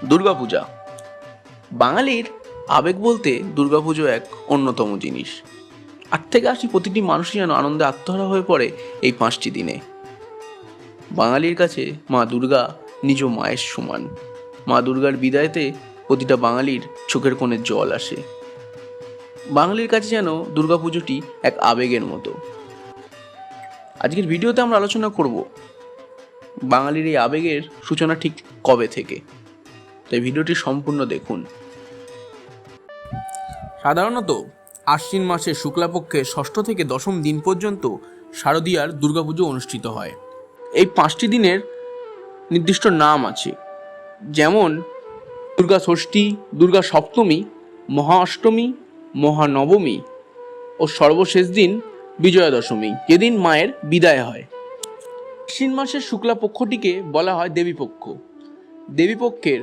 দুর্গাপূজা বাঙালির আবেগ বলতে দুর্গাপুজো এক অন্যতম জিনিস। ৮ থেকে ৮০ প্রতিটি মানুষই যেন আনন্দে আত্মহারা হয়ে পড়ে এই ৫টি দিনে। বাঙালির কাছে মা দুর্গা নিজ মায়ের সমান। মা দুর্গার বিদায়তে প্রতিটা বাঙালির চোখের কোণে জল আসে। বাঙালির কাছে যেন দুর্গাপুজোটি এক আবেগের মতো। আজকের ভিডিওতে আমরা আলোচনা করব বাঙালির এই আবেগের সূচনা ঠিক কবে থেকে। তাই ভিডিওটি সম্পূর্ণ দেখুন। সাধারণত আশ্বিন মাসের শুক্লাপক্ষের ষষ্ঠ থেকে দশম দিন পর্যন্ত শারদীয়ার দুর্গাপুজো অনুষ্ঠিত হয়। এই 5টি দিনের নির্দিষ্ট নাম আছে, যেমন দুর্গা ষষ্ঠী, দুর্গা সপ্তমী, মহা অষ্টমী, মহানবমী ও সর্বশেষ দিন বিজয়া দশমী, যেদিন মায়ের বিদায় হয়। আশ্বিন মাসের শুক্লাপক্ষটিকে বলা হয় দেবীপক্ষ। দেবীপক্ষের